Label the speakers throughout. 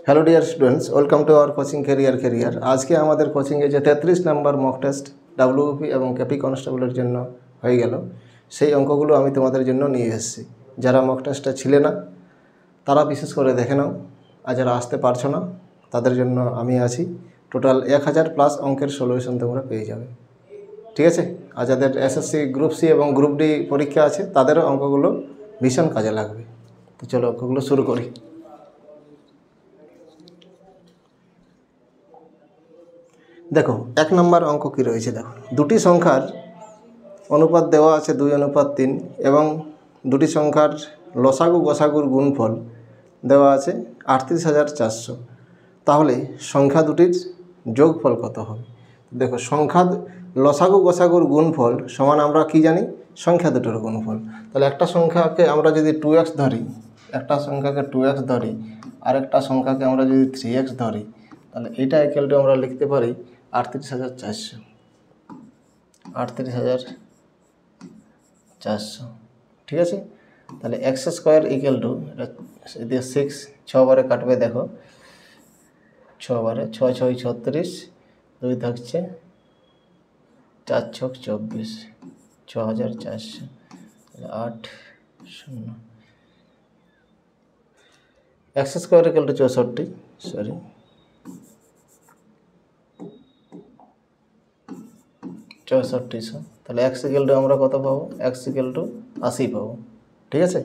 Speaker 1: Hello dear students, welcome to our coaching career. आज के हमारे कोचिंगे जो 33 नम्बर मक टेस्ट डब्ल्यूपी और केपी कन्स्टेबलेर जन्य हये गेल सेई अंकगुलो आमी तोमादेर जन्य निये एसेछि। जारा मक टेस्टे छिले ना तारा विशेष करे देखे नाओ, और जारा आसते पारछो ना तादेर जन्य आमी आछि। टोटाल 1000 प्लस अंकेर सल्यूशन तोमरा पेये जाबे, ठीक आछे। और जादेर एसएससी ग्रुप सी और ग्रुप डी परीक्षा आछे तादेरो अंकगुलो भीषण काजे लागबे। तो चलो अंकगुलो शुरू करी। देखो एक नम्बर अंक कि रही है, देखो दुटी संख्यार अनुपात देवा आछे 2:3 एवं दुटी संख्यार लसागु गसागुर गुणफल देवा आछे 38,400। ताहले संख्या दुटिर जोगफल कत होबे? देखो संख्या लसागु गसागुर गुणफल समान आमरा कि जानी संख्या दुटोर गुणफल। ताहले एकटा संख्याके आमरा यदि 2x धरी, एकटा संख्याके 2x धरी और एकटा संख्याके आमरा यदि 3x धरी, ताहले एटा इक्वल टू आमरा लिखते पारी 38,400। 38,400 ठीक है। ताहले एक्स स्क्वायर इक्वल टू 6 6 बारे काटबे। देखो 6 बारे 6 6 36 2 থাকছে 4 6 24 6400 8 0 X square equal to 64 sorry 6400। তাহলে x ইকুয়াল টু আমরা কত পাবো? x ইকুয়াল টু 80 পাবো, ঠিক আছে।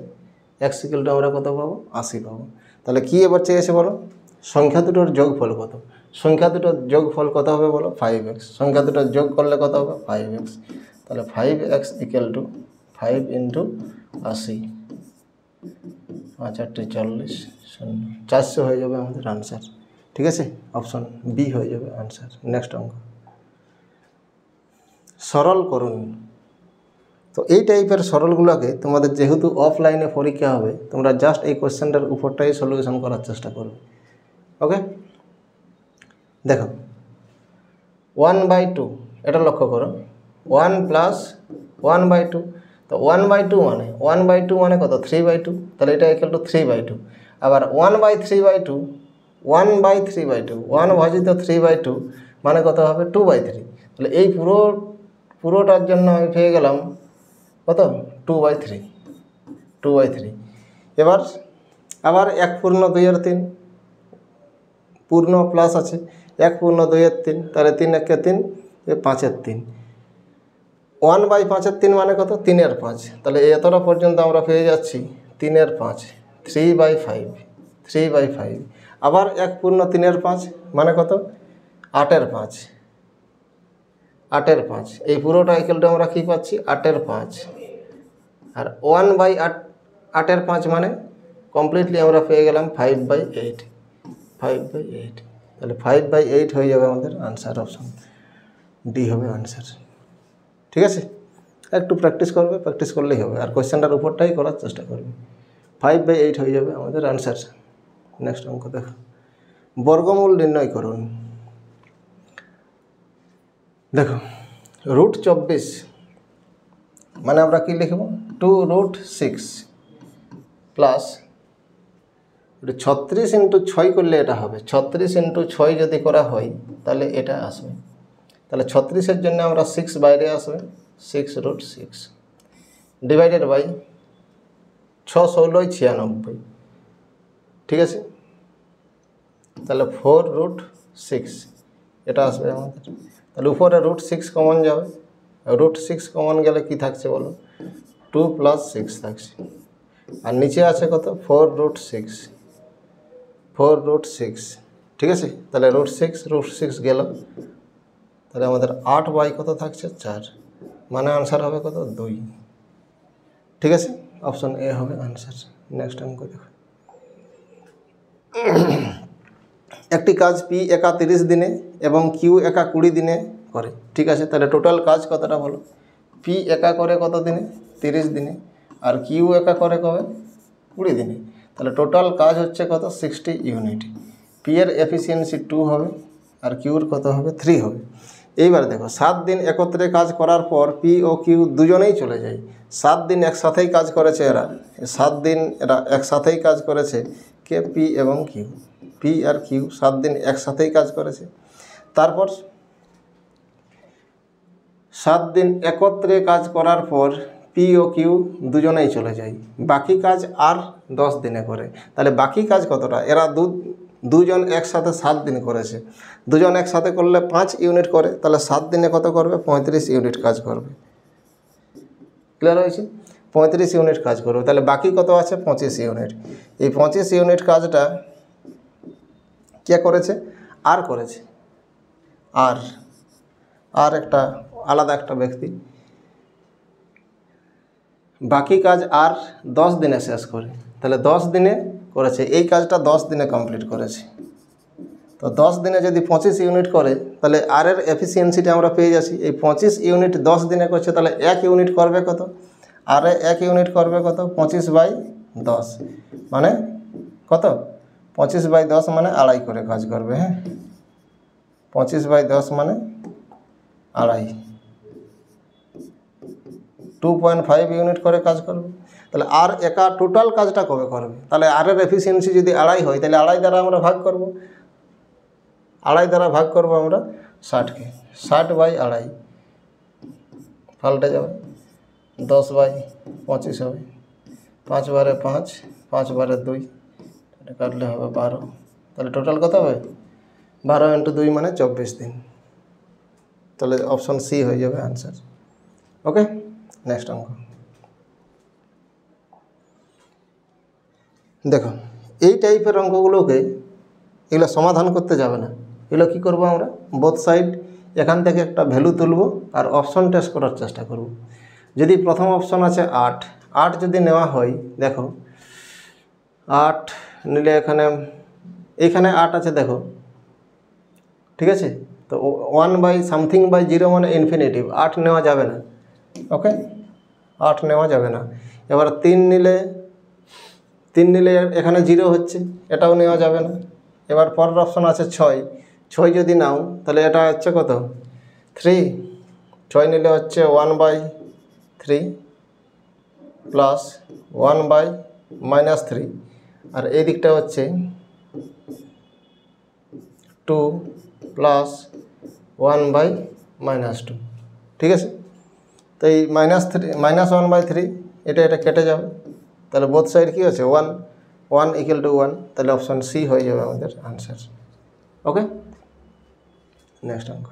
Speaker 1: x ইকুয়াল টু আমরা কত পাবো? 80 পাবো। তাহলে কি এবার চেয়েছে বলো, সংখ্যা দুটোর যোগফল কত? সংখ্যা দুটোর যোগফল কত হবে বলো? 5x। সংখ্যা দুটোর যোগ করলে কত হবে? 5x। তাহলে 5x ইকুয়াল টু 5 ইন্টু 80 5 8 40 400 হয়ে যাবে আমাদের আনসার, ঠিক আছে। অপশন বি হয়ে যাবে আনসার। নেক্সট অঙ্ক सरल करुन। तो ये टाइपर सरलगुलोके तुम्हारे जेहेतु अफलाइने परीक्षा होबे तोमरा जस्ट ये कोश्चेनटार उपरटाई सल्यूशन करार चेष्टा करबे, ओके। देखो 1/2 এটা লক্ষ্য করো 1 প্লাস 1/2। তো 1/2 মানে 1/2 মানে কত? 3/2। তাহলে এটা ইকুয়াল টু 3/2। আবার 1/3/2 1/3/2 1 ভাজিত 3/2 মানে কত হবে? 2/3। তাহলে এই পুরোটার জন্য আমি পেয়ে গেলাম কত? 2/3। এবার আবার 1 পূর্ণ 2/3 পূর্ণ প্লাস আছে 1 পূর্ণ 2/3, তাহলে 3 1 3 5/3 1/5/3 মানে কত? 3/5। তাহলে এতটা পর্যন্ত আমরা পেয়ে যাচ্ছি 3/5 3/5। আবার 1 পূর্ণ 3/5 মানে কত? 8/5 8/5। এই পুরোটা ইকুয়াল টু আমরা কি পাচ্ছি? 8/5। আর 1/8 মানে কমপ্লিটলি আমরা পেয়ে গেলাম 5/8 5/8। তাহলে 5/8 হয়ে যাবে আমাদের আনসার। অপশন ডি হবে আনসার, ঠিক আছে। একটু প্র্যাকটিস করবে, প্র্যাকটিস করলেই হবে। আর কোশ্চেনটার উপরটাই করার চেষ্টা করবে। 5/8 হয়ে যাবে আমাদের আনসার। নেক্সট অঙ্ক দেখো, বর্গমূল নির্ণয় করুন। দেখো √24 মানে আমরা কি লিখব? 2√6 প্লাস 36 ইন্টু 6 করলে এটা হবে। 36 ইন্টু 6 যদি করা হয় তাহলে এটা আসবে। তাহলে 36-এর জন্য আমরা 6 বাইরে আসবে 6√6 ডিভাইডেড বাই 6 16 96, ঠিক আছে। তাহলে 4√6 এটা আসবে আমাদের। তাহলে উপরে √6 কমন যাবে, √6 কমন গেলে কি থাকছে বলো? 2 + 6 থাকছে। আর নিচে আছে কত? 4√6 ঠিক আছে। তাহলে √6 গেল। তাহলে আমাদের 8 কত থাকছে? 4 মানে আনসার হবে কত? 2, ঠিক আছে। অপশন এ হবে আনসার। নেক্সট অঙ্ক দেখো, একটি কাজ পি একা 30 দিনে এবং কিউ একা 20 দিনে করে, ঠিক আছে। তাহলে টোটাল কাজ কতটা বলো? পি একা করে কত দিনে? 30 দিনে। আর কিউ একা করে কবে? 20 দিনে। তাহলে টোটাল কাজ হচ্ছে কত? 60 ইউনিট। পি এর এফিসিয়েন্সি 2 হবে আর কিউর কত হবে? 3 হবে। এইবার দেখো 7 দিন একত্রে কাজ করার পর পি ও কিউ দুজনেই চলে যায়। 7 দিন একসাথেই কাজ করেছে এরা, 7 দিন এরা একসাথেই কাজ করেছে কে? পি এবং কিউ। পি আর কিউ 7 দিন একসাথেই কাজ করেছে। তারপর 7 দিন একত্রে কাজ করার পর পি ও কিউ দুজনেই চলে যায়, বাকি কাজ আর 10 দিনে করে। তাহলে বাকি কাজ কতটা? এরা দুজন একসাথে 7 দিন করেছে, দুজন একসাথে করলে 5 ইউনিট করে, তাহলে 7 দিনে কত করবে? 35 ইউনিট কাজ করবে। ক্লিয়ার হয়েছে? 35 ইউনিট কাজ করবে। তাহলে বাকি কত আছে? 25 ইউনিট। এই 25 ইউনিট কাজটা কে করেছে? আর করেছে। আর একটা আলাদা একটা ব্যক্তি বাকি কাজ আর 10 দিনে শেষ করে। তাহলে 10 দিনে করেছে, এই কাজটা 10 দিনে কমপ্লিট করেছে। তো 10 দিনে যদি 25 ইউনিট করে, তাহলে আর এর এফিসিয়েন্সিটা আমরা পেয়ে যাচ্ছি। এই 25 ইউনিট 10 দিনে করছে, তাহলে 1 ইউনিট করবে কত? আর 1 ইউনিট করবে কত? 25/10 মানে কত? 25/10 মানে আড়াই করে কাজ করবে। হ্যাঁ, 25/10 মানে আড়াই, 2.5 ইউনিট করে কাজ করবে। তাহলে আর একা টোটাল কাজটা কবে করবে? তাহলে আর এর এফিসিয়েন্সি যদি আড়াই হয়, তাহলে আড়াই দ্বারা আমরা ভাগ করব। আড়াই দ্বারা ভাগ করব আমরা 60কে, 60/2.5 পাল্টে যাবে, 10/25 হবে, 5 বারে 5, 5 বারে 2, এটা কাটলে হবে 12। তাহলে টোটাল কত হবে? 12 × 2 মানে 24 দিন। তাহলে অপশন সি হয়ে যাবে আনসার। ওকে, নেক্সট অঙ্ক দেখো। এই টাইপের অঙ্কগুলোকে এগুলো সমাধান করতে যাবে না, এগুলো কী করবো আমরা? বোথ সাইড এখান থেকে একটা ভ্যালু তুলব আর অপশন টেস্ট করার চেষ্টা করব। যদি প্রথম অপশন আছে 8 যদি নেওয়া হয়, দেখো 8 নিলে এখানে 8 আছে দেখো, ঠিক আছে? তো 1/something/0 মানে ইনফিনিটিভ, 8 নেওয়া যাবে না। ওকে, 8 নেওয়া যাবে না। এবার 3 নিলে এখানে 0 হচ্ছে, এটাও নেওয়া যাবে না। এবার পরের অপশন আছে 6 যদি নাও, তাহলে এটা হচ্ছে কত? 3। 6 নিলে হচ্ছে 1/3 প্লাস 1/-3, আর এই দিকটা হচ্ছে 2 প্লাস 1/-2, ঠিক আছে? তো এই -1/3 এটা কেটে যাবে, তাহলে বোথ সাইড কী আছে? 1 = 1, তাহলে অপশন সি হয়ে যাবে আমাদের আনসার। ওকে, নেক্সট অঙ্ক।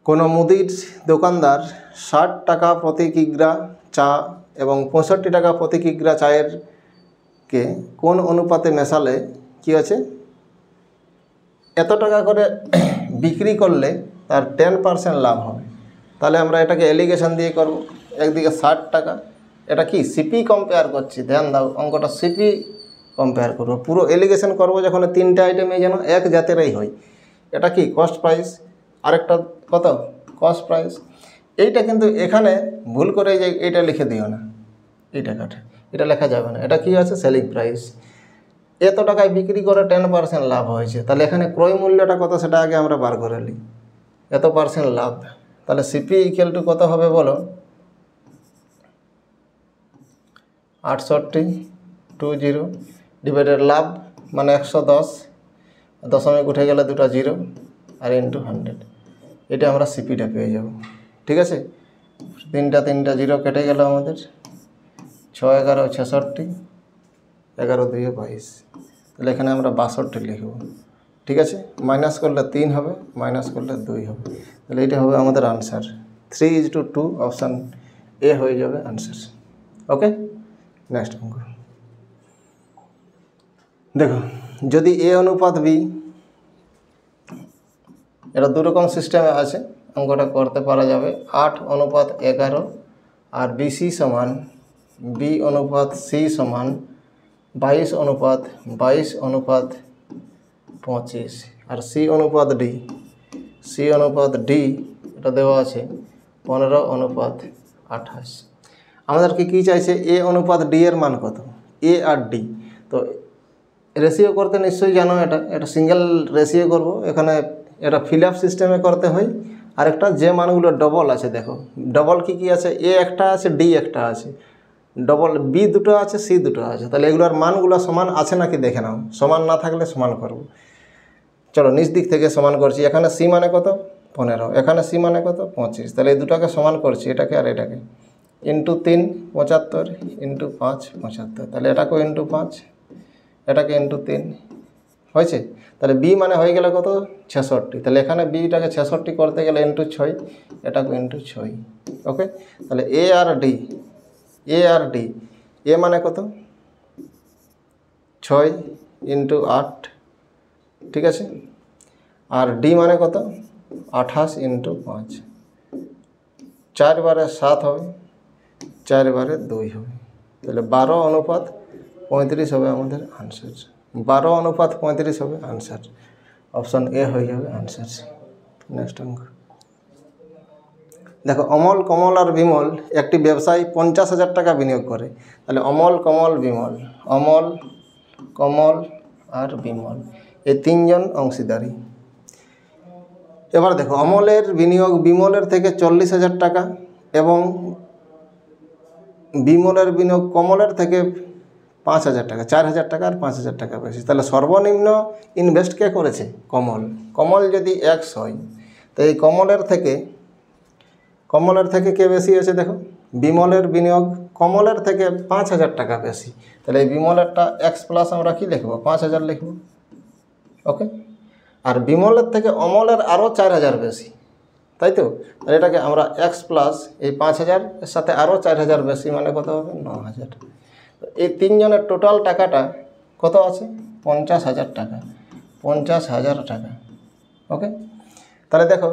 Speaker 1: কোনো মুদির দোকানদার 60 টাকা প্রতি কিগ্রা চা এবং 65 টাকা প্রতি কিগ্রা চায়ের কে কোন অনুপাতে মেশালে কি আছে? এত টাকা করে বিক্রি করলে তার 10% লাভ হবে। তাহলে আমরা এটাকে এলিগেশন দিয়ে করব। একদিকে 60 টাকা, এটা কি সিপি কম্পেয়ার করছি, ধ্যান দাও, অঙ্কটা সিপি কম্পেয়ার করবো। পুরো এলিগেশন করবো যখন 3টে আইটেমে যেন এক জাতেরই হয়। এটা কি কস্ট প্রাইস, আরেকটা কত? Cost price. এইটা কিন্তু এখানে ভুল করে যে এইটা লিখে দিও না, এই টাকাটা এটা লেখা যাবে না। এটা কি আছে? Selling price. এত টাকায় বিক্রি করে 10% লাভ হয়েছে, তাহলে এখানে ক্রয় মূল্যটা কত সেটা আগে আমরা বার করে নিই। এত % লাভ, তাহলে সিপি = কত হবে বলো? 6820 ডিভাইডেড লাভ মানে 110, দশমিক উঠে গেলে 2টা 0 আর × 100, এটা আমরা সিপিটা পেয়ে যাব। ঠিক আছে, 3টা 0 কেটে গেল আমাদের, 6 11 66, 11 2 22, তাহলে এখানে আমরা 62 লিখব। ঠিক আছে, মাইনাস করলে 3 হবে, মাইনাস করলে 2 হবে, তাহলে এটা হবে আমাদের আনসার। 3:2 অপশান এ হয়ে যাবে আনসার। ওকে, নেক্সট অঙ্ক দেখো। যদি এ অনুপাত বি, এটা দুরকম সিস্টেমে আছে, অঙ্কটা করতে পারা যাবে। 8:11 আর বিসি সমান বি অনুপাত সি সমান 22:22:25 আর সি অনুপাত ডি এটা দেওয়া আছে 15:28। আমাদেরকে কী চাইছে? এ অনুপাত ডি এর মান কত? এ আর ডি। তো রেশিও করতে নিশ্চয়ই জানো, এটা সিঙ্গেল রেশিও করব। এখানে এটা ফিল আপ সিস্টেমে করতে হয়। আরেকটা যে মানগুলো ডবল আছে, দেখো ডবল কী আছে? এ একটা আছে, ডি একটা আছে। ডবল বি দুটো আছে, সি দুটো আছে, তাহলে এগুলোর মানগুলো সমান আছে নাকি দেখে নাও। সমান না থাকলে সমান করব। চলো নিচ দিক থেকে সমান করছি। এখানে সি মানে কত 15, এখানে সি মানে কত 25, তাহলে এই দুটাকে সমান করছি, এটাকে আর এটাকে। ইন্টু 3 75, ইন্টু 5 75, তাহলে এটাকেও ইন্টু 5, এটাকে ইন্টু 3 হয়েছে। তাহলে বি মানে হয়ে গেলে কত 66, তাহলে এখানে বিটাকে 66 করতে গেলে ইন্টু 6, এটাকে ইন্টু 6। ওকে, তাহলে এ আর ডি, এ আর ডি, এ মানে কত 6 ইন্টু 8, ঠিক আছে। আর ডি মানে কত 28 ইন্টু 5, 4 বারে 7 হবে, 4 বারে 2 হবে, তাহলে 12:35 হবে আমাদের আনসার। 12:35 হবে আনসার। অপশন এ হয়ে যাবে আনসার। নেক্সট অঙ্ক দেখো, অমল, কমল আর বিমল একটি ব্যবসায়ী 50,000 টাকা বিনিয়োগ করে। তাহলে অমল, কমল, বিমল, অমল, কমল আর বিমল এই তিনজন অংশীদারি। এবার দেখো, অমলের বিনিয়োগ বিমলের থেকে 40,000 টাকা এবং বিমলের বিনিয়োগ কমলের থেকে 5,000 টাকা, 4,000 টাকা আর 5,000 টাকা বেশি। তাহলে সর্বনিম্ন ইনভেস্ট কে করেছে কমল। কমল যদি 1 হয়, তো এই কমলের থেকে কে বেশি আছে দেখো, বিমলের বিনিয়োগ কমলের থেকে 5,000 টাকা বেশি। তাহলে এই বিমলেরটা x প্লাস আমরা কি লিখব 5,000 লিখব। ওকে, আর বিমলের থেকে অমলের আরও 4,000 বেশি, তাই তো। তাহলে এটাকে আমরা x প্লাস এই 5,000 এর সাথে আরও 4,000 বেশি মানে কত হবে 9,000। এই তিনজনের টোটাল টাকাটা কত আছে 50,000 টাকা, 50,000 টাকা। ওকে, তাহলে দেখো,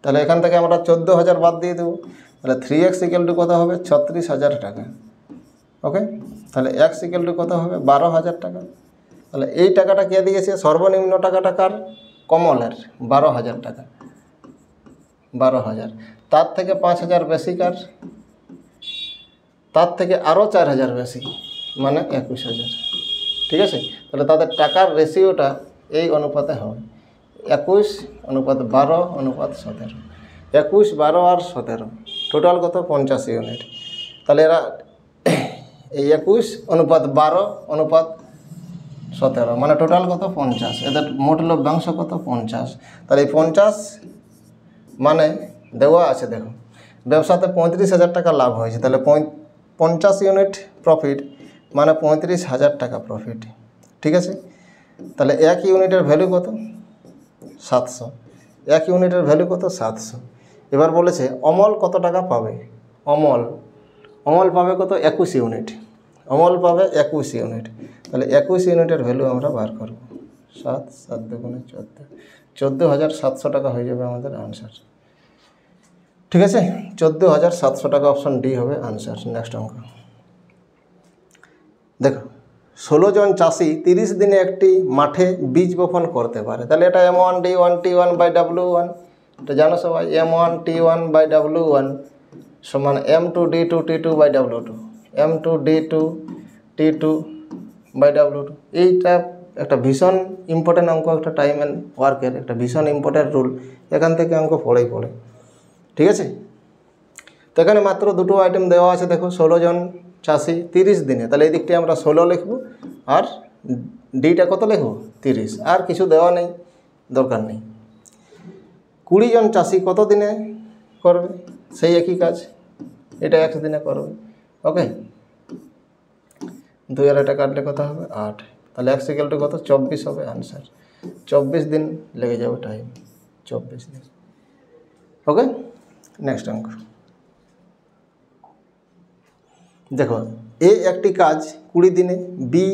Speaker 1: তাহলে এখান থেকে আমরা 14,000 বাদ দিয়ে দেবো, তাহলে 3x = কত হবে 36,000 টাকা। ওকে, তাহলে x = কত হবে 12,000 টাকা। তাহলে এই টাকাটা কে দিয়েছে, সর্বনিম্ন টাকাটা কার কমলের 12,000 টাকা, 12,000, তার থেকে 5,000 বেশি কার, তার থেকে আরও 4,000 বেশি মানে 21,000, ঠিক আছে। তাহলে তাদের টাকার রেশিওটা এই অনুপাতে হবে 21:12:17, 21, 12 আর 17, টোটাল কত 50 ইউনিট। তাহলে এরা এই 21:12:17 মানে টোটাল কত 50, এদের মোট লভ্যাংশ কত 50। তাহলে এই 50 মানে দেওয়া আছে, দেখো ব্যবসাতে 35,000 টাকা লাভ হয়েছে, তাহলে 50 ইউনিট প্রফিট মানে 35,000 টাকা প্রফিট, ঠিক আছে। তাহলে 1 ইউনিটের ভ্যালু কত 700, 1 ইউনিটের ভ্যালু কত 700। এবার বলেছে অমল কত টাকা পাবে, অমল পাবে কত 21 ইউনিট, অমল পাবে 21 ইউনিট। তাহলে 21 ইউনিটের ভ্যালু আমরা বার করব, 7, 7 দুগুণে 14, 14,700 টাকা হয়ে যাবে আমাদের আনসার, ঠিক আছে। 14,700 টাকা, অপশন ডি হবে আনসার। নেক্সট অঙ্ক দেখো, 16 জন চাষি 30 দিনে একটি মাঠে বীজ বপন করতে পারে। তাহলে এটা M1D1T1/W1, এটা জানো সবাই, M1T1/W1 সমান M2D2T2/W2, M2D2T2/W2। এইটা একটা ভীষণ ইম্পর্টেন্ট অঙ্ক, একটা টাইম অ্যান্ড ওয়ার্কের একটা ভীষণ ইম্পর্টেন্ট রুল, এখান থেকে অঙ্ক পড়ে, ঠিক আছে। তো এখানে মাত্র দুটো আইটেম দেওয়া আছে, দেখো 16 জন চাষি 30 দিনে, তাহলে এই দিকটি আমরা 16 লিখব আর ডিটা কত লিখব 30, আর কিছু দেওয়া নেই, দরকার নেই। 20 জন চাষি কত দিনে করবে, সেই একই কাজ, এটা 1 দিনে করবে। ওকে, 2 আর এটা কাটলে কত হবে 8, তাহলে x = কত 24 হবে আনসার। 24 দিন লেগে যাবে টাইম, 24 দিন। ওকে, নেক্সট অঙ্ক দেখো, এ একটি কাজ 20 দিনে, বি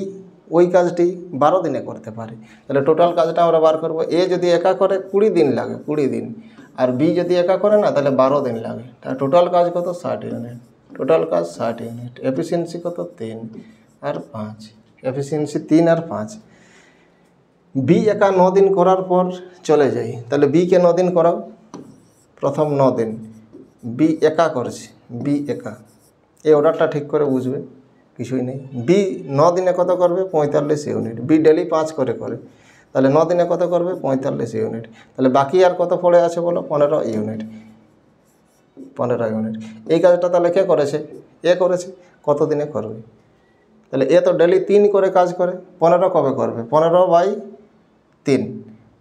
Speaker 1: ওই কাজটি 12 দিনে করতে পারে। তাহলে টোটাল কাজটা আমরা বার করব। এ যদি একা করে 20 দিন লাগে, 20 দিন, আর বি যদি একা করে না তাহলে 12 দিন লাগে। তাহলে টোটাল কাজ কত 60 ইউনিট, টোটাল কাজ 60 ইউনিট। এফিসিয়েন্সি কত 3 আর 5, এফিসিয়েন্সি 3 আর 5। বি একা 9 দিন করার পর চলে যাই, তাহলে বিকে 9 দিন করাও, প্রথম 9 দিন বি একা করেছে, বি একা, এই অর্ডারটা ঠিক করে বুঝবে, কিছুই নেই। বি 9 দিনে কত করবে 45 ইউনিট, বি ডেলি 5 করে, তাহলে 9 দিনে কত করবে 45 ইউনিট। তাহলে বাকি আর কত পড়ে আছে বলো 15 ইউনিট। 15 ইউনিট। এই কাজটা তাহলে কে করেছে? এ করেছে। কত দিনে করবে? তাহলে এ তো ডেলি 3 করে কাজ করে, 15 কবে করবে? 15/3,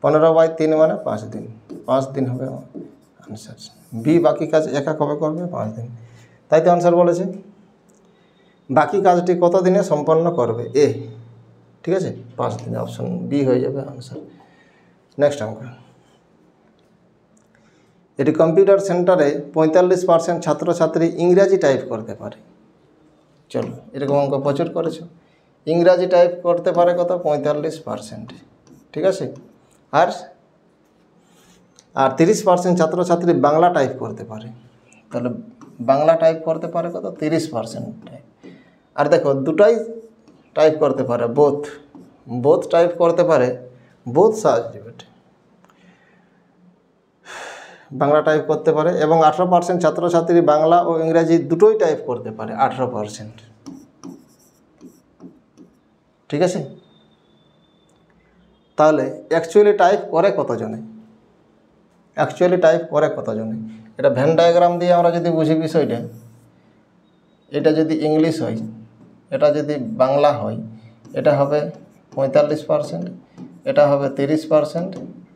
Speaker 1: 15/3 মানে 5 দিন, 5 দিন হবে আনসার। বি বাকি কাজ একা কবে করবে? 5 দিন। তাই তো আনসার বলেছে। বাকি কাজটি কত দিনে সম্পন্ন করবে? এ, ঠিক আছে, 5 দিনে। অপশন বি হয়ে যাবে আনসার। নেক্সট অঙ্ক, এটি কম্পিউটার সেন্টারে 45% ছাত্রছাত্রী ইংরাজি টাইপ করতে পারে। চলো, এরকম অঙ্ক প্রচুর করেছো। ইংরাজি টাইপ করতে পারে কত? 45%, ঠিক আছে। আর 30% ছাত্রছাত্রী বাংলা টাইপ করতে পারে। তাহলে বাংলা টাইপ করতে পারে কত? 30% টাইপ। আর দেখো দুটাই টাইপ করতে পারে, বোথ টাইপ করতে পারে, বোথ সাবজেক্ট বাংলা টাইপ করতে পারে। এবং 18% ছাত্রছাত্রী বাংলা ও ইংরাজি দুটোই টাইপ করতে পারে, 18%, ঠিক আছে। তাহলে অ্যাকচুয়ালি টাইপ করে কতজনে? এটা ভেন ডায়াগ্রাম দিয়ে আমরা যদি বুঝি বিষয়টা, এটা যদি ইংলিশ হয়, এটা যদি বাংলা হয়, এটা হবে 45%, এটা হবে 30%,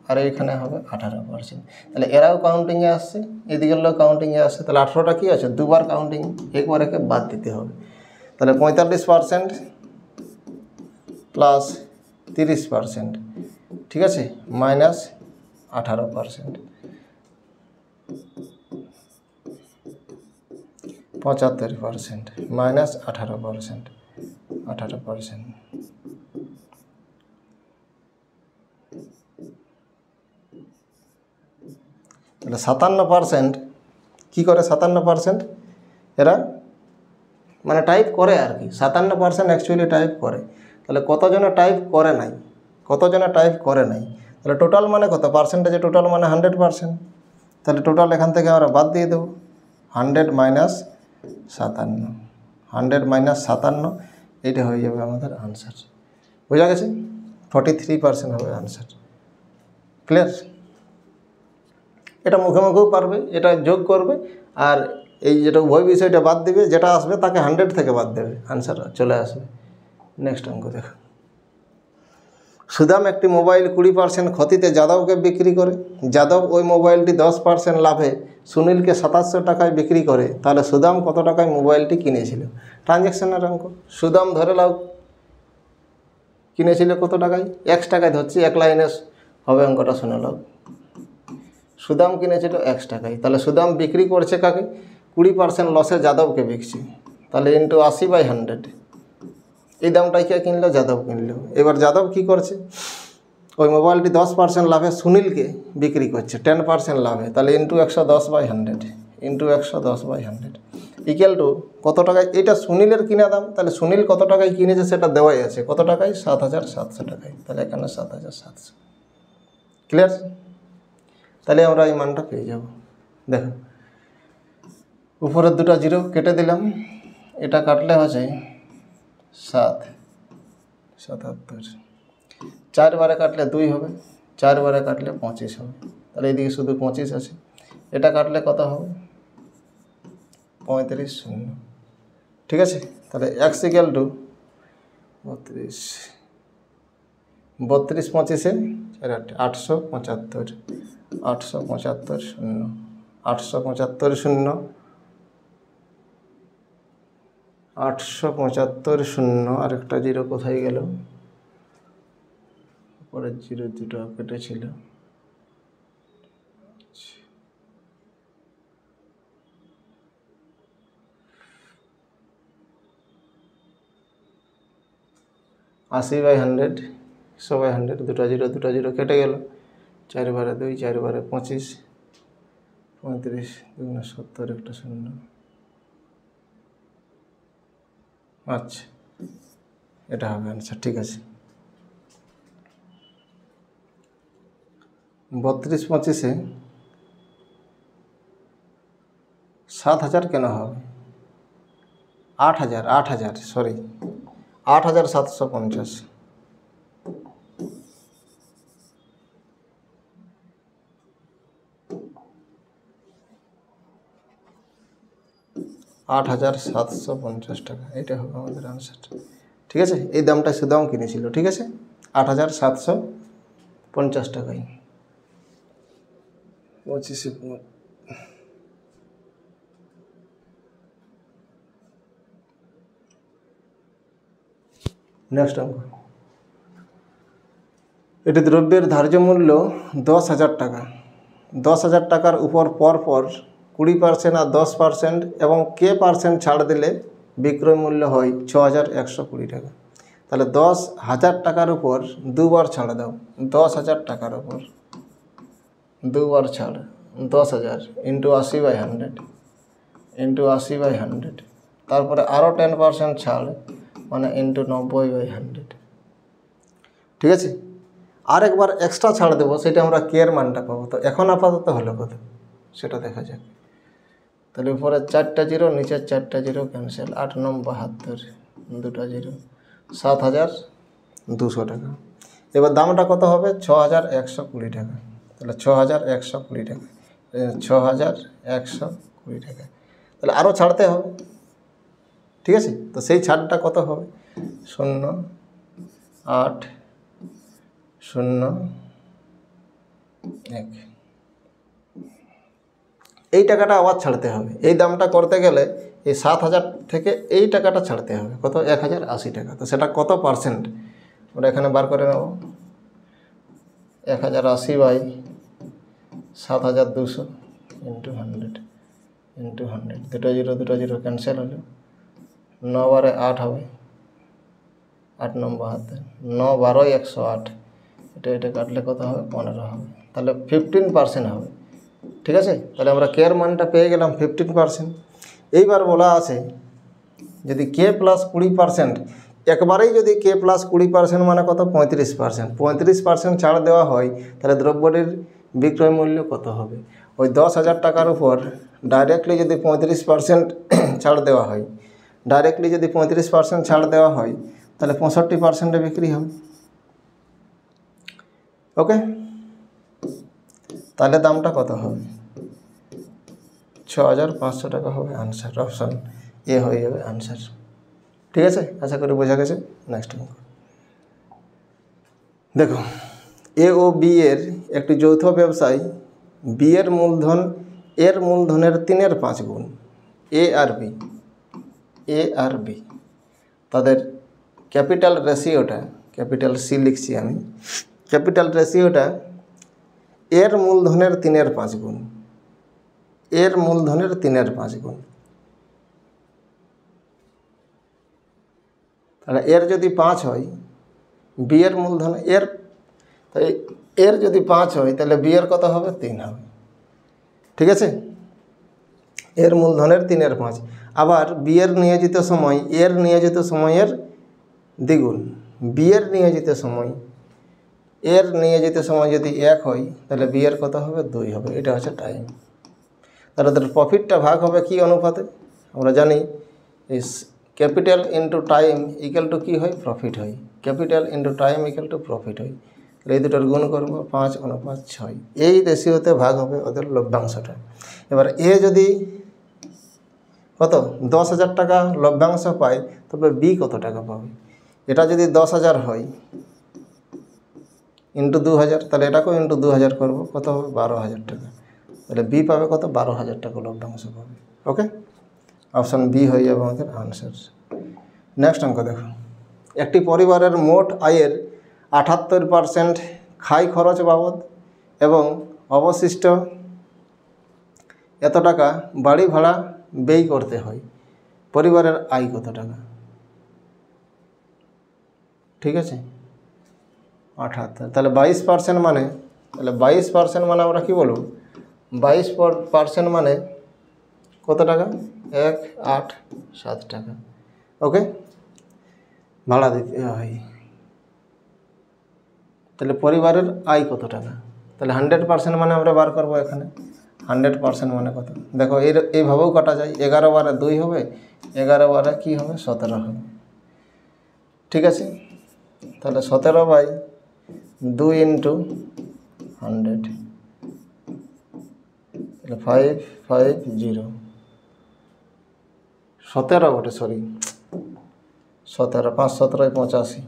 Speaker 1: আর এইখানে হবে 18%। তাহলে এরাও কাউন্টিংয়ে আসছে, এদিকের লোক কাউন্টিংয়ে আসছে। তাহলে 18টা কী আছে? দুবার কাউন্টিং, একবার একে বাদ দিতে হবে। তাহলে 45% প্লাস 30%, ঠিক আছে, মাইনাস 18%, 75% মাইনাস 18%, 18%। তাহলে 57% কী করে? 57% এরা মানে টাইপ করে আর কি, 57% অ্যাকচুয়ালি টাইপ করে। তাহলে কতজনে টাইপ করে নাই? তাহলে টোটাল মানে কত? পার্সেন্টেজে টোটাল মানে 100%। তাহলে টোটাল এখান থেকে আমরা বাদ দিয়ে দেবো, 100 মাইনাস 57, 100 মাইনাস 57, এইটা হয়ে যাবে আমাদের আনসার। বোঝা গেছে? 43% হবে আনসার। ক্লিয়ার? এটা মুখে মুখেও পারবে, এটা যোগ করবে, আর এই যেটা উভয় বিষয়টা বাদ দিবে, যেটা আসবে তাকে 100 থেকে বাদ দেবে, আনসার চলে আসবে। নেক্সট অঙ্ক দেখো, সুদাম একটি মোবাইল 20% ক্ষতিতে যাদবকে বিক্রি করে। যাদব ওই মোবাইলটি 10% লাভে সুনীলকে 2700 টাকায় বিক্রি করে। তাহলে সুদাম কত টাকায় মোবাইলটি কিনেছিল? ট্রানজ্যাকশনের অঙ্ক। সুদাম ধরে লাও কিনেছিল কত টাকায়? 1 টাকায় ধরছি, এক লাইনে হবে অঙ্কটা, শুনে লাও। সুদাম কিনেছিল 1 টাকায়, তাহলে সুদাম বিক্রি করছে কাকে? 20% লসে যাদবকে বিকছে। তাহলে ইন্টু 80/100, এই দামটাই কে কিনলো? যাদব কিনলো। এবার যাদব কি করছে? ওই মোবাইলটি 10% লাভে সুনীলকে বিক্রি করছে, 10% লাভে। তাহলে ইন্টু 110/100, ইন্টু 110/100 ইকুয়াল টু কত টাকায়? এটা সুনীলের কিনা দাম। তাহলে সুনীল কত টাকায় কিনেছে সেটা দেওয়াই আছে। কত টাকায়? 7700 টাকায়। তাহলে এখানে 7700। ক্লিয়ার? তাহলে আমরা এই মানটা পেয়ে যাব। দেখো, উপরের দুটো 0 কেটে দিলাম, এটা কাটলে হচ্ছে 77, 4 বারে কাটলে 2 হবে, 4 বারে কাটলে 25 হবে। তাহলে এইদিকে শুধু 25 আছে। এটা কাটলে কত হবে? 35 শূন্য, ঠিক আছে। তাহলে x ইকুয়াল টু 32, 32 25-এ 875, 875 শূন্য, 875 শূন্য, 875 শূন্য, আরেকটা 0 কোথায় গেল? পরের 0 দুটো কেটেছিল। আশি বাই 100, 100/100, দুটো 0 কেটে গেল। 4 বারে 2, 4 বারে 25, 35 2 70, একটা শূন্য। আচ্ছা, এটা হবে আনসার, ঠিক আছে। 32 25-এ 7000 কেন হবে? 8000, সরি, 8750। 8,750 টাকা, এটা হবে আমাদের আনসার। ঠিক আছে, এই দামটা সুদাম কিনেছিল। ঠিক আছে, 8,750 টাকায়। 25 নেক্সট অঙ্ক। এটি দ্রব্যের ধার্য মূল্য 10,000 টাকা। 10,000 টাকার উপর পরপর 20% আর 10% এবং K% ছাড় দিলে বিক্রয় মূল্য হয় 6,120 টাকা। তাহলে 10,000 টাকার উপর দুবার ছাড় দাও। 10,000 টাকার উপর দুবার ছাড়, 10,000 ইন্টু 80/100 ইন্টু 80/100, তারপরে আরও 10% ছাড় মানে ইন্টু 90/100। ঠিক আছে, আর একবার এক্সট্রা ছাড় দেবো, সেটা আমরা কের মানটা পাবো। তো এখন আপাতত হলো কত সেটা দেখা যাক। তাহলে উপরে 4টা জিরো, নিচের 4টা জিরো ক্যান্সেল, 8 9 72, 2টা জিরো, 7,200 টাকা। এবার দামটা কত হবে? 6,120 টাকা। তাহলে 6,120 টাকা, 6,120 টাকা। তাহলে আরও ছাড়তে হবে। ঠিক আছে, তো সেই ছাড়টা কত হবে? 0,8,0,1। এই টাকাটা আবার ছাড়তে হবে। এই দামটা করতে গেলে এই 7,000 থেকে এই টাকাটা ছাড়তে হবে। কত? 1,080 টাকা। তো সেটা কত পার্সেন্ট আমরা এখানে বার করে নেব। 1,080/7,200 ইন্টু 100 ইন্টু 100, 2টা জিরো ক্যান্সেল হলো, 9 বারে 8 হবে, 8 9 72, 9 12 108, এটা কাটলে কত হবে? 15 হবে। তাহলে 15% হবে। ঠিক আছে, তাহলে আমরা কের মানটা পেয়ে গেলাম 15%। এইবার বলা আছে যদি K + 20%, একবারেই যদি K + 20% মানে কত? 35%। 35% ছাড় দেওয়া হয়, তাহলে দ্রব্যটির বিক্রয় মূল্য কত হবে? ওই 10,000 টাকার উপর ডাইরেক্টলি যদি 35% ছাড় দেওয়া হয়, ডাইরেক্টলি যদি 35% ছাড় দেওয়া হয়, তাহলে 65%-এ বিক্রি হবে। ওকে, তাহলে দামটা কত হবে? 6,500 টাকা হবে আনসার। অপশান এ হয়ে যাবে আনসার। ঠিক আছে, আশা করি বোঝা গেছে। নেক্সট অঙ্ক দেখো। এ ও বি এর একটি যৌথ ব্যবসায়। বি এর মূলধন এর মূলধনের 3/5 গুণ। এ আর বি তাদের ক্যাপিটাল রেশিওটা, ক্যাপিটাল সি লিখছি আমি, ক্যাপিটাল রেশিওটা এর মূলধনের 3/5 গুণ। এর মূলধনের 3/5 গুণ। তাহলে এর যদি 5 হয়, বি এর মূলধন এর যদি 5 হয়, তাহলে বি এর কত হবে? 3 হবে। ঠিক আছে, এর মূলধনের 3/5। আবার বি এর নিয়োজিত সময় এর নিয়োজিত সময়ের দ্বিগুণ। বি এর নিয়োজিত সময় এর নিয়োজিত সময় যদি 1 হয়, তাহলে বি এর কত হবে? 2 হবে। এটা হচ্ছে টাইম। তাহলে তাদের প্রফিটটা ভাগ হবে কি অনুপাতে? আমরা জানি is capital into time equal to কী হয়? প্রফিট হয়। Capital into time equal to profit হয়। তাহলে এই দুটোর গুণ করবো, 5:6। এই রেশিওতে ভাগ হবে ওদের লভ্যাংশটা। এবার এ যদি কত? 10,000 টাকা লভ্যাংশ পায়, তবে বি কত টাকা পাবে? এটা যদি 10,000 হয় ইন্টু 2,000, তাহলে এটাকেও ইন্টু 2,000 করবো, কত হবে? 12,000 টাকা। তাহলে বি পাবে কত? 12,000 টাকা লভ্যাংশ পাবে। ওকে, অপশান বি হয়ে যাবে আমাদের আনসার। নেক্সট অঙ্ক দেখো। একটি পরিবারের মোট আয়ের 78% খাই খরচ বাবদ এবং অবশিষ্ট এত টাকা বাড়ি ভাড়া ব্যয় করতে হয়। পরিবারের আয় কত টাকা? ঠিক আছে, 78। তাহলে 22% মানে, তাহলে 22% মানে আমরা কি বলব? 22% মানে কত টাকা? 1,8,7 টাকা। ওকে, ভাড়া দিতে হয়। তাহলে পরিবারের আয় কত টাকা? তাহলে 100% মানে আমরা বার করবো এখানে। 100% মানে কত? দেখো এইভাবেও কাটা যায়। 11 বারে 2 হবে, 11 বারে কী হবে? 17 হবে। ঠিক আছে, তাহলে 17/2 ইন্টু 100, তাহলে 550। 17 বটে, সরি 17, 5 17 85।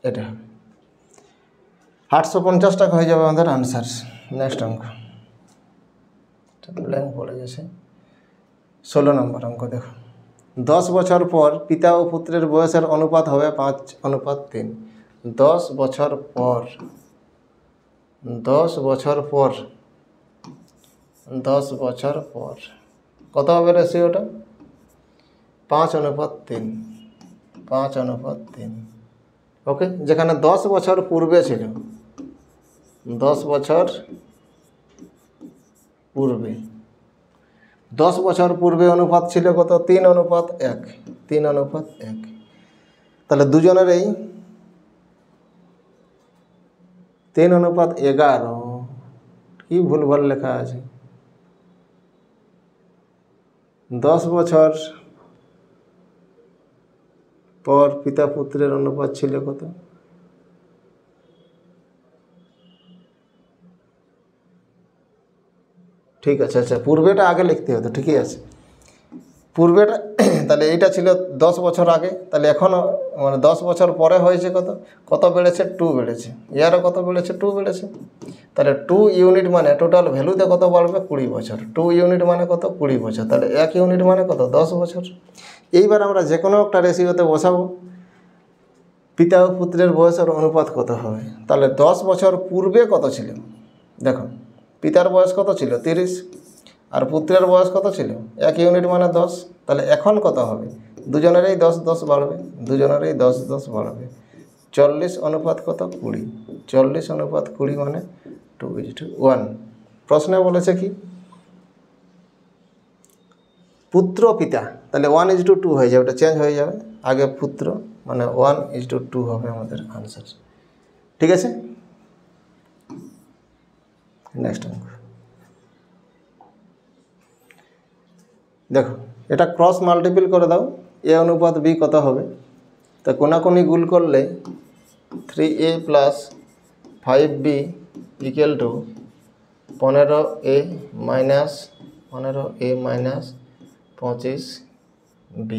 Speaker 1: এটা হবে 850 টাকা হয়ে যাবে আমাদের আনসার। নেক্সট অঙ্ক, ব্ল্যাঙ্ক পড়ে গেছে। 16 নম্বর অঙ্ক দেখো, 10 বছর পর পিতা ও পুত্রের বয়সের অনুপাত হবে 5:3। 10 বছর পর 10 বছর পর 10 বছর পর কত হবে রেশিওটা? 5:3, 5:3। ওকে, যেখানে 10 বছর পূর্বে ছিল, 10 বছর পূর্বে 10 বছর পূর্বে অনুপাত ছিল কত? 3:1, 3:1। তাহলে দুজনেরই 3:11। কি ভুলভাল লেখা আছে? 10 বছর পর পিতা পুত্রের অনুপাত ছিল কত? ঠিক আছে, আচ্ছা পূর্বেটা আগে লিখতে হতো, ঠিকই আছে পূর্বেটা। তাহলে এইটা ছিল 10 বছর আগে, তাহলে এখনও মানে 10 বছর পরে হয়েছে কত? কত বেড়েছে? 2 বেড়েছে। ইয়ারও কত বেড়েছে? 2 বেড়েছে। তাহলে 2 ইউনিট মানে টোটাল ভ্যালুতে কত বাড়বে? 20 বছর। 2 ইউনিট মানে কত? 20 বছর। তাহলে 1 ইউনিট মানে কত? 10 বছর। এইবার আমরা যে কোনো একটা রেশিওতে বসাবো, পিতা ও পুত্রের বয়সের অনুপাত কত হবে। তাহলে 10 বছর পূর্বে কত ছিল? দেখো, পিতার বয়স কত ছিল? 30, আর পুত্রের বয়স কত ছিল? 1 ইউনিট মানে 10। তাহলে এখন কত হবে? দুজনেরই 10 10 বাড়বে, দুজনেরই 10 10 বাড়বে। 40 অনুপাত কত? 20। 40 অনুপাত 20 মানে 2:1। প্রশ্নে বলেছে কি? পুত্র পিতা, তাহলে 1:2 হয়ে যাবে, ওটা চেঞ্জ হয়ে যাবে। আগে পুত্র মানে 1:2 হবে আমাদের আনসার। ঠিক আছে, নেক্সট অঙ্ক দেখো, এটা ক্রস মাল্টিপল করে দাও। a অনুপাত b কত হবে? তা কোনাকুনি গুণ করলে 3a + 5b = 15a - 25b।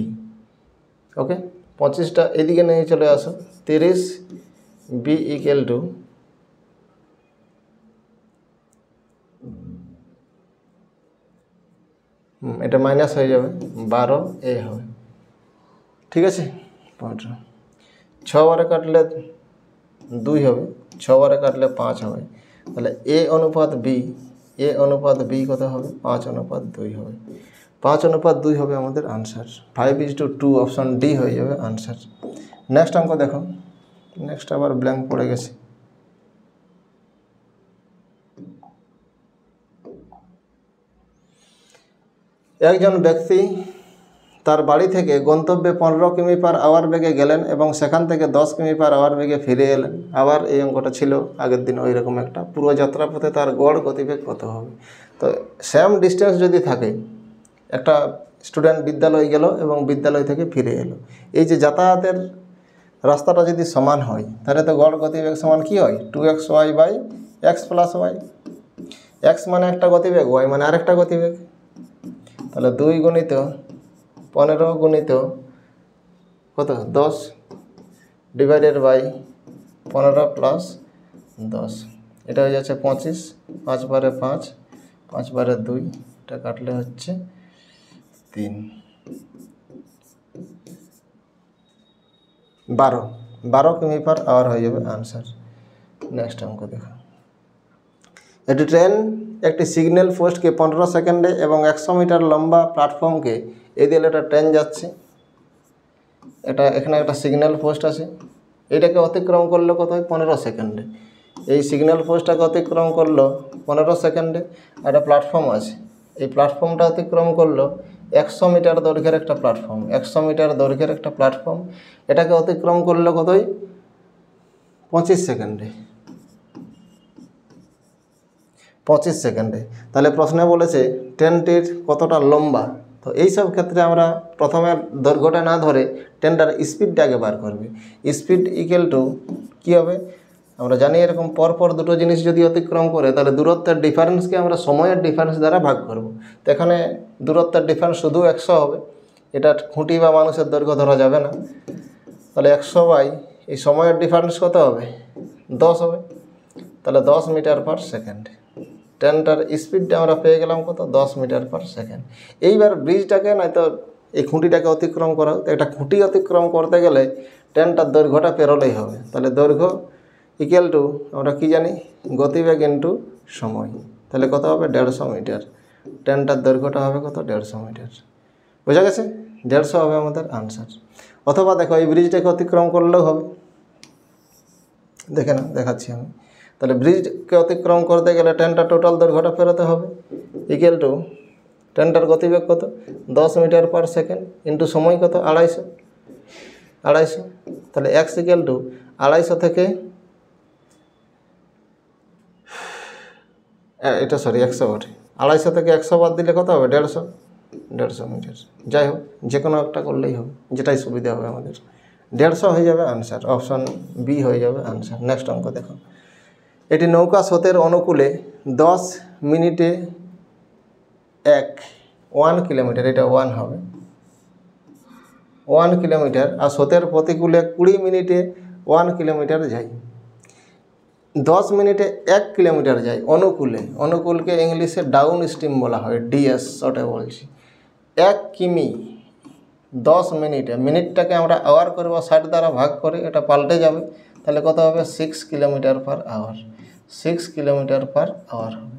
Speaker 1: ওকে, 25টা এদিকে নিয়ে চলে আসো। 30b = এটা মাইনাস হয়ে যাবে, 12a হবে। ঠিক আছে, 6 বারে কাটলে 2 হবে, 6 বারে কাটলে 5 হবে। তাহলে a অনুপাত b কত হবে? 5:2 হবে। 5:2 হবে আমাদের আনসার। 5:2, অপশন ডি হয়ে যাবে আনসার। নেক্সট অঙ্ক দেখো, নেক্সট আবার ব্ল্যাঙ্ক পড়ে গেছে। একজন ব্যক্তি তার বাড়ি থেকে গন্তব্যে 15 কিমি/আওয়ার বেগে গেলেন এবং সেখান থেকে 10 কিমি/আওয়ার বেগে ফিরে এলেন। আবার এই অঙ্কটা ছিল আগের দিন ওই রকম একটা। পুরো যাত্রাপথে তার গড় গতিবেগ কত হবে? তো সেম ডিস্টেন্স যদি থাকে, একটা স্টুডেন্ট বিদ্যালয় গেল এবং বিদ্যালয় থেকে ফিরে এলো, এই যে যাতায়াতের রাস্তাটা যদি সমান হয়, তাহলে তো গড় গতিবেগ সমান কি হয়? 2xy/x + y। x মানে একটা গতিবেগ, y মানে আরেকটা গতিবেগ। তাহলে 2 গুণিত 15 গুণিত কত? 10 ডিভাইডেড বাই 15 + 10, এটা হয়ে যাচ্ছে 25। 5 বারে 5, 5 বারে 2, এটা কাটলে হচ্ছে 3। 12 কিমি/আওয়ার হয়ে যাবে আনসার। নেক্সট অঙ্ক দেখো, একটি ট্রেন একটি সিগন্যাল পোস্টকে 15 সেকেন্ডে এবং 100 মিটার লম্বা প্ল্যাটফর্মকে এদিকে একটা ট্রেন যাচ্ছে। এটা এখানে একটা সিগন্যাল পোস্ট আছে, এটাকে অতিক্রম করলো কত? 15 সেকেন্ডে। এই সিগন্যাল পোস্টটাকে অতিক্রম করলো 15 সেকেন্ডে। একটা প্ল্যাটফর্ম আছে, এই প্ল্যাটফর্মটা অতিক্রম করলো 100 মিটার দৈর্ঘ্যের একটা প্ল্যাটফর্ম। 100 মিটার দৈর্ঘ্যের একটা প্ল্যাটফর্ম, এটাকে অতিক্রম করলো কতই? 25 সেকেন্ডে। 25 সেকেন্ডে। তাহলে প্রশ্নে বলেছে ট্রেনটির কতটা লম্বা। তো এই সব ক্ষেত্রে আমরা প্রথমে দৈর্ঘ্যটা না ধরে ট্রেনটার স্পিডটা আগে বার করবে। স্পিড = কী হবে, আমরা জানি এরকম পরপর দুটো জিনিস যদি অতিক্রম করে তাহলে দূরত্বের ডিফারেন্সকে আমরা সময়ের ডিফারেন্স দ্বারা ভাগ করব। তো এখানে দূরত্বের ডিফারেন্স শুধু 100 হবে, এটা খুঁটি বা মানুষের দৈর্ঘ্য ধরা যাবে না। তাহলে 100 বাই এই সময়ের ডিফারেন্স কত হবে, 10 হবে। তাহলে 10 মিটার পার সেকেন্ড। ট্রেনটার স্পিডটা আমরা পেয়ে গেলাম কত, 10 মিটার পার সেকেন্ড। এইবার ব্রিজটাকে নয়তো এই খুঁটিটাকে অতিক্রম করা, তো একটা খুঁটি অতিক্রম করতে গেলে ট্রেনটার দৈর্ঘ্যটা পেরোলেই হবে। তাহলে দৈর্ঘ্য ইকুয়াল টু আমরা কী জানি, গতিবেগ ইন্টু সময়। তাহলে কত হবে, 150 মিটার। ট্রেনটার দৈর্ঘ্যটা হবে কত, 150 মিটার। বোঝা গেছে, 150 হবে আমাদের আনসার। অথবা দেখো এই ব্রিজটাকে অতিক্রম করলেও হবে, দেখে না, দেখাচ্ছি আমি। তাহলে ব্রিজকে অতিক্রম করতে গেলে ট্রেনটার টোটাল দৈর্ঘ্যটা ফেরোতে হবে, ইকুয়াল টু ট্রেনটার গতিবেগ কত, 10 মিটার পার সেকেন্ড ইন্টু সময় কত, 250। তাহলে এক্স ইকুয়াল টু 250 থেকে এটা 100 বটে, 250 থেকে 100 বাদ দিলে কত হবে, 150 মিটার। যাই হোক, যে কোনো একটা করলেই হবে, যেটাই সুবিধা হবে আমাদের। 150 হয়ে যাবে আনসার, অপশান বি হয়ে যাবে আনসার। নেক্সট অঙ্ক দেখো, এটি নৌকা স্রোতের অনুকূলে 10 মিনিটে 1 কিলোমিটার, এটা 1 হবে, 1 কিলোমিটার, আর স্রোতের প্রতিকূলে 20 মিনিটে 1 কিলোমিটার যায়। 10 মিনিটে 1 কিলোমিটার যায় অনুকূলে, অনুকূলকে ইংলিশে ডাউন স্ট্রিম বলা হয়, ডিএস শর্টে বলছি। 1 কিমি 10 মিনিটে, মিনিটটাকে আমরা আওয়ার করব 60 দ্বারা ভাগ করে, এটা পাল্টে যাবে। তাহলে কত হবে, 6 kilometre per hour, 6 kilometre per hour হবে।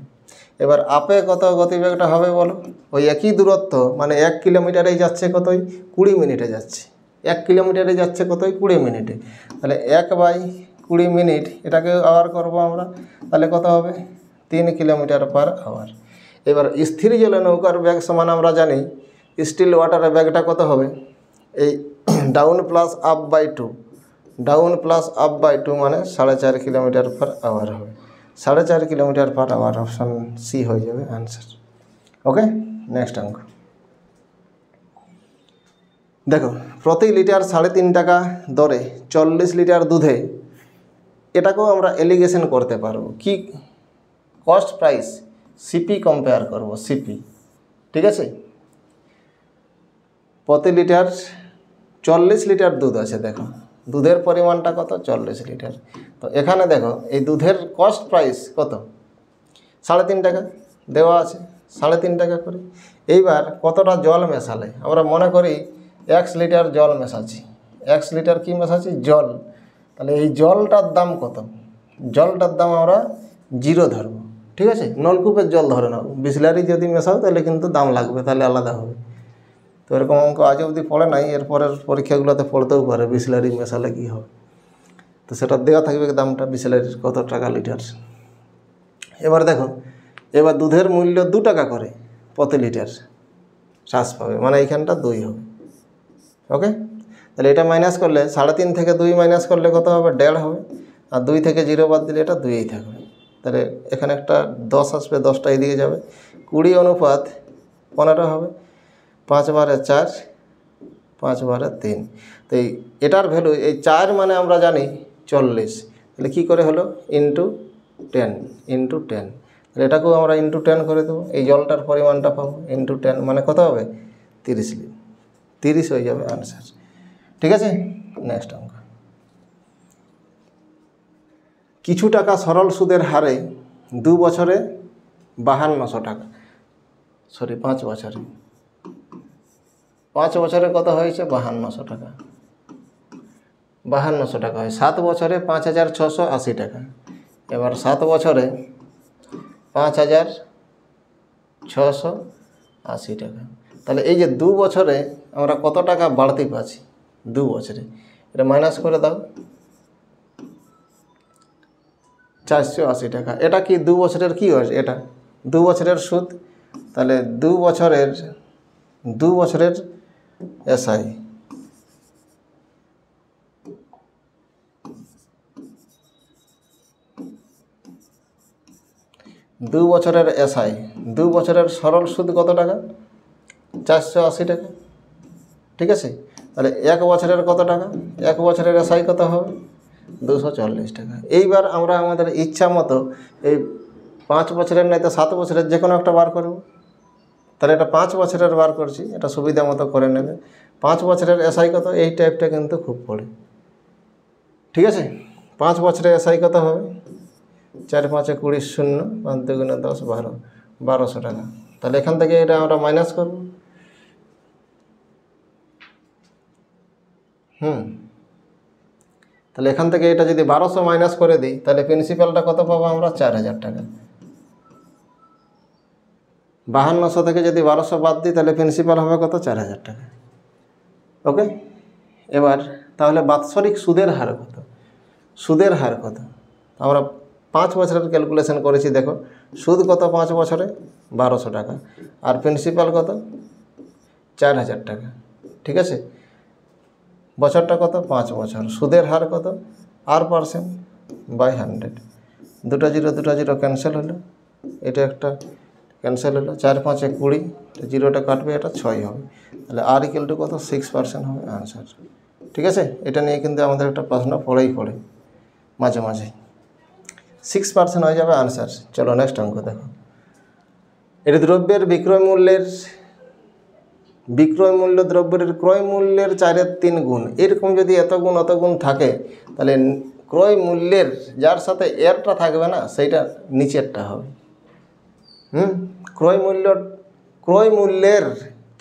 Speaker 1: এবার আপে কত গতিবেগটা হবে বলো, ওই একই দূরত্ব, মানে 1 কিলোমিটারেই যাচ্ছে কতই, 20 মিনিটে যাচ্ছে। 1 কিলোমিটারে যাচ্ছে কতই, 20 মিনিটে। তাহলে 1/20 মিনিট, এটাকে আওয়ার করব আমরা, তাহলে কত হবে, 3 কিলোমিটার পার আওয়ার। এবার স্থির জলে নৌকার বেগ সমান আমরা জানি, স্টিল ওয়াটারের বেগটা কত হবে, এই down plus up by 2, down plus up by 2 মানে 4.5 কিলোমিটার পার আওয়ার হবে। 4.5 kilometre per hour, option C হয়ে যাবে আনসার। ওকে, নেক্সট অঙ্ক দেখো, প্রতি লিটার 3.5 টাকা দরে 40 লিটার দুধে, এটাকেও আমরা এলিগেশন করতে পারবো। কি, কস্ট প্রাইস সিপি কম্পেয়ার করব, সিপি, ঠিক আছে। প্রতি লিটার 40 লিটার দুধ আছে, দেখো দুধের পরিমাণটা কত, 40 লিটার। তো এখানে দেখো এই দুধের কস্ট প্রাইস কত, 3.5 টাকা দেওয়া আছে, 3.5 টাকা করে। এইবার কতটা জল মেশালে, আমরা মনে করি 1 লিটার জল মেশাচ্ছি, 1 লিটার কি মেশাচ্ছি, জল। তাহলে এই জলটার দাম কত, জলটার দাম আমরা 0 ধরবো, ঠিক আছে। নলকূপের জল ধরে নাও, বিসলারি যদি মেশাও তাহলে কিন্তু দাম লাগবে, তাহলে আলাদা হবে। তো এরকম অঙ্ক আজ অবধি পড়ে নাই, এরপরের পরীক্ষাগুলোতে পড়তেও পারে বিসলারি মেশালে কী হবে। তো সেটা দেওয়া থাকবে দামটা, বিসলারির কত টাকা লিটার। এবার দেখো, এবার দুধের মূল্য 2 টাকা করে প্রতি লিটার হ্রাস পাবে, মানে এইখানটা 2 হবে। ওকে, তাহলে এটা মাইনাস করলে 3.5 থেকে 2 মাইনাস করলে কত হবে, 1.5 হবে। আর 2 থেকে 0 বাদ দিলে এটা 2ই থাকবে। তাহলে এখানে একটা 10 আসবে, 10টা এদিকে যাবে, 20:15 হবে। 5 বারে 4, 5 বারে 3। তো এটার ভ্যালু, এই 4 মানে আমরা জানি 40, তাহলে কী করে হলো, ইন্টু 10, তাহলে এটাকেও আমরা ইন্টু 10 করে দেবো। এই জলটার পরিমাণটা পাবো, ইন্টু 10 মানে কত হবে, 30 লিটার, 30 হয়ে যাবে আনসার। ঠিক আছে, নেক্সট অঙ্ক, কিছু টাকা সরল সুদের হারে 2 বছরে 5200 টাকা, 5 বছরে, 5 বছরে কত হয়েছে, 5200 টাকা, 5200 টাকা হয়। 7 বছরে 5680 টাকা। এবার 7 বছরে 5680 টাকা। তাহলে এই যে 2 বছরে আমরা কত টাকা বাড়তি পাচ্ছি, 2 বছরে, এটা মাইনাস করে দাও, 480 টাকা। এটা কি 2 বছরের কি হয়, এটা 2 বছরের সুদ। তাহলে 2 বছরের এসআই, 2 বছরের এসআই, 2 বছরের সরল সুদ কত টাকা, 480 টাকা, ঠিক আছে। তাহলে 1 বছরের কত টাকা, 1 বছরের এসআই কত হবে, 240 টাকা। এইবার আমরা আমাদের ইচ্ছা মতো এই 5 বছরের নয় তো 7 বছরের যে কোনো একটা বার করব। তাহলে এটা 5 বছরের বার করছি, এটা সুবিধা মতো করে নেবে। 5 বছরের এসআই কত, এই টাইপটা কিন্তু খুব পড়ে, ঠিক আছে। 5 বছরের এসআই কত হবে, 4 5 20 0, 5 2 10 12, 1200 টাকা। তাহলে এখান থেকে এটা আমরা মাইনাস করব। তাহলে এখান থেকে এটা যদি 1200 মাইনাস করে দিই, তাহলে প্রিন্সিপালটা কত পাবো আমরা, 4000 টাকা। 5200 থেকে যদি 1200 বাদ দিই, তাহলে প্রিন্সিপাল হবে কত, 4000 টাকা। ওকে, এবার তাহলে বাৎসরিক সুদের হার কত, সুদের হার কত, আমরা 5 বছরের ক্যালকুলেশন করেছি। দেখো সুদ কত 5 বছরে, 1200 টাকা, আর প্রিন্সিপাল কত, 4000 টাকা, ঠিক আছে। বছরটা কত, 5 বছর। সুদের হার কত, R%/100। 2টা 0 2টা 0 ক্যান্সেল হলো, এটা একটা ক্যান্সেল হলো, 4 5 20, জিরোটা কাটবে, এটা 6 হবে। তাহলে R = কত, 6% হবে আনসার, ঠিক আছে। এটা নিয়ে কিন্তু আমাদের একটা প্রশ্ন পড়ে মাঝে মাঝে, 6% হয়ে যাবে আনসার। চলো নেক্সট অঙ্ক দেখো। এটি দ্রব্যের বিক্রয় মূল্য দ্রব্যের ক্রয় মূল্যের 4/3 গুণ। এরকম যদি এত গুণ অত গুণ থাকে, তাহলে ক্রয় মূল্যের যার সাথে এরটা থাকবে না, সেইটা নিচেরটা হবে। ক্রয় মূল্যের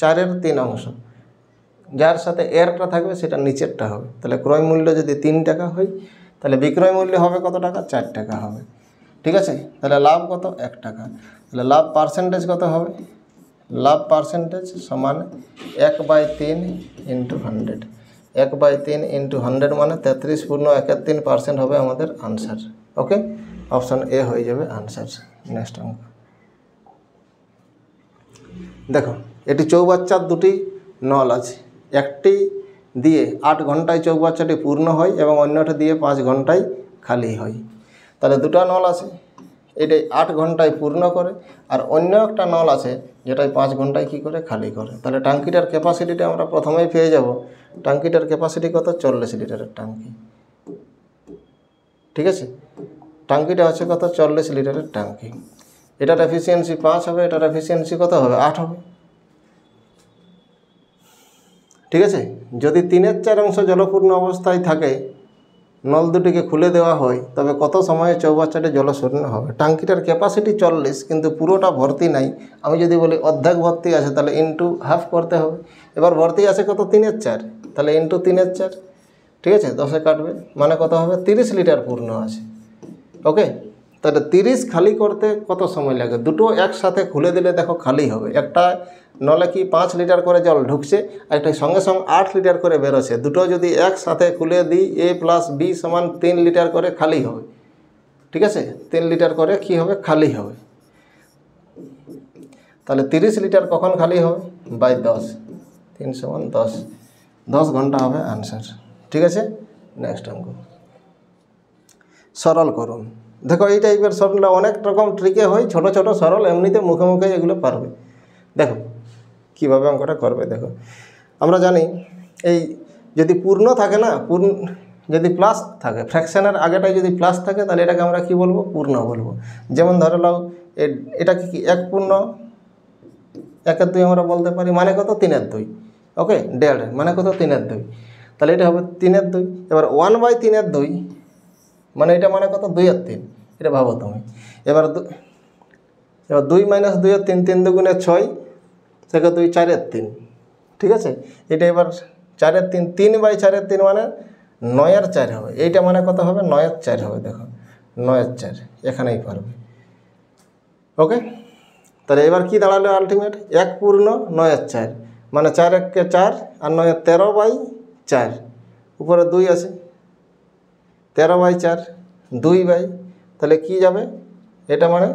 Speaker 1: 4/3 অংশ যার সাথে এরটা থাকবে, সেটা নিচেরটা হবে। তাহলে ক্রয় মূল্য যদি 3 টাকা হয়, তাহলে বিক্রয় মূল্য হবে কত টাকা, 4 টাকা হবে, ঠিক আছে। তাহলে লাভ কত, 1 টাকা। তাহলে লাভ পার্সেন্টেজ কত হবে, লাভ পার্সেন্টেজ সমান 1/3 × 100। 1/3 × 100 মানে 33.13% হবে আমাদের আনসার। ওকে, অপশান এ হয়ে যাবে আনসার। নেক্সট অঙ্ক দেখো। এটি চৌবাচ্চার দুটি নল আছে, একটি দিয়ে 8 ঘন্টায় চৌবাচ্চাটি পূর্ণ হয় এবং অন্যটি দিয়ে 5 ঘন্টায় খালি হয়। তাহলে দুটো নল আছে, এটাই 8 ঘন্টায় পূর্ণ করে, আর অন্য একটা নল আছে যেটাই 5 ঘন্টায় কী করে, খালি করে। তাহলে ট্যাঙ্কিটার ক্যাপাসিটিটা আমরা প্রথমেই পেয়ে যাব। ট্যাঙ্কিটার ক্যাপাসিটি কত, 40 লিটারের ট্যাঙ্কি, ঠিক আছে। ট্যাঙ্কিটা হচ্ছে কত, 40 লিটারের ট্যাঙ্কি। এটার এফিসিয়েন্সি 5 হবে, এটার এফিসিয়েন্সি কত হবে, 8 হবে, ঠিক আছে। যদি 3/4 অংশ জলপূর্ণ অবস্থায় থাকে, নল দুটিকে খুলে দেওয়া হয়, তবে কত সময়ে চৌবাচ্চাটি জলশূন্য হবে। ট্যাঙ্কিটার ক্যাপাসিটি 40, কিন্তু পুরোটা ভর্তি নাই। আমি যদি বলি অর্ধেক ভর্তি আছে, তাহলে ইন্টু হাফ করতে হবে। এবার ভর্তি আছে কত, 3/4, তাহলে ইন্টু 3/4, ঠিক আছে। 10-এ কাটবে, মানে কত হবে, 30 লিটার পূর্ণ আছে। ওকে, তাহলে 30 খালি করতে কত সময় লাগে। দুটো একসাথে খুলে দিলে দেখো খালি হবে। একটা নলে কি 5 লিটার করে জল ঢুকছে, আর একটা সঙ্গে সঙ্গে 8 লিটার করে বেরোচ্ছে। দুটো যদি একসাথে খুলে দিই, A + B = 3 লিটার করে খালি হবে, ঠিক আছে। 3 লিটার করে কি হবে, খালি হবে। তাহলে 30 লিটার কখন খালি হবে, /10, 3 = 10, 10 ঘন্টা হবে আনসার, ঠিক আছে। নেক্সট অঙ্ক সরল করুন। দেখো এই টাইপের সরলটা অনেক রকম ট্রিকে হয়, ছোট ছোট সরল, এমনিতে মুখে মুখে এগুলো পারবে। দেখো কীভাবে অঙ্কটা করবে। দেখো আমরা জানি, এই যদি পূর্ণ থাকে না, যদি প্লাস থাকে, ফ্র্যাকশানের আগেটায় যদি প্লাস থাকে, তাহলে এটাকে আমরা কি বলবো, পূর্ণ বলবো। যেমন ধরে নাও এটাকে কি 1 পূর্ণ 1/2 আমরা বলতে পারি, মানে কত, 3/2। ওকে, 1.5 মানে কত, 3/2, তাহলে এটা হবে 3/2। এবার 1/3/2 মানে এটা মানে কত, 2/3, এটা ভাবো তুমি। এবার 2 - 2 - 3, 3 × 2 = 6, থেকে 2 4/3, ঠিক আছে। এটা এবার 4/3, 3/4/3 মানে 9/4 হবে। এইটা মানে কত হবে, 9/4 হবে। দেখো 9/4, এখানেই পারবে। ওকে, তাহলে এবার কি দাঁড়ালো আলটিমেট, 1 পূর্ণ 9/4 মানে 4 × 1 = 4, আর 9 13/4, উপরে 2 আছে, 13/4, 2 তাহলে কি যাবে, এটা মানে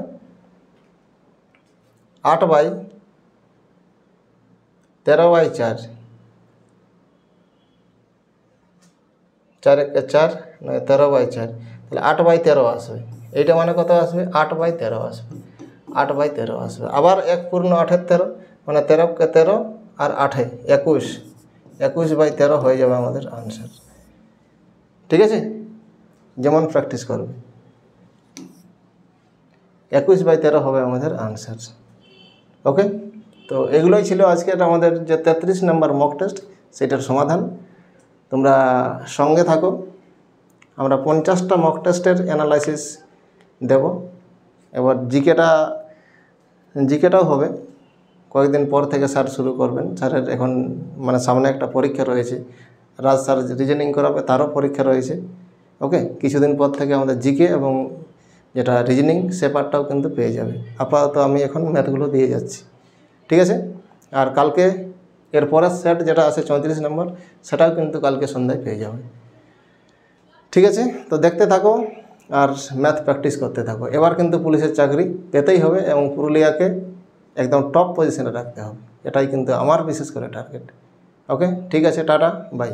Speaker 1: 8/13/4, 4 × 1 = 4, 9 13/4, তাহলে 8/13 আসবে। এইটা মানে কত আসবে, 8/13 আসবে, 8/13 আসবে। আবার 1 পূর্ণ 8/13 মানে 13 × 13 আর 8 21, 21/13 হয়ে যাবে আমাদের আনসার, ঠিক আছে। যেমন প্র্যাকটিস করবে। 21/13 হবে আমাদের আনসার। ওকে, তো এগুলোই ছিল আজকের আমাদের যে 33 নম্বর মক টেস্ট, সেটার সমাধান। তোমরা সঙ্গে থাকো, আমরা 50টা মক টেস্টের অ্যানালাইসিস দেব। এবার জিকেটাও হবে, কয়েকদিন পর থেকে স্যার শুরু করবেন। স্যারের এখন মানে সামনে একটা পরীক্ষা রয়েছে, রাজ স্যার রিজনিং করাবে, তারও পরীক্ষা রয়েছে। ওকে, কিছুদিন পর থেকে আমাদের জিকে এবং যেটা রিজনিং সে পার্টটাও কিন্তু পেয়ে যাবে। আপাতত আমি এখন ম্যাথগুলো দিয়ে যাচ্ছি, ঠিক আছে। আর কালকে এর পরের সেট যেটা আছে 34 নম্বর, সেটাও কিন্তু কালকে সন্ধ্যায় পেয়ে যাবে, ঠিক আছে। তো দেখতে থাকো আর ম্যাথ প্র্যাকটিস করতে থাকো। এবার কিন্তু পুলিশের চাকরি পেতেই হবে এবং পুরুলিয়াকে একদম টপ পজিশনে রাখতে হবে, এটাই কিন্তু আমার বিশেষ করে টার্গেট। ওকে, ঠিক আছে, টাটা, বাই।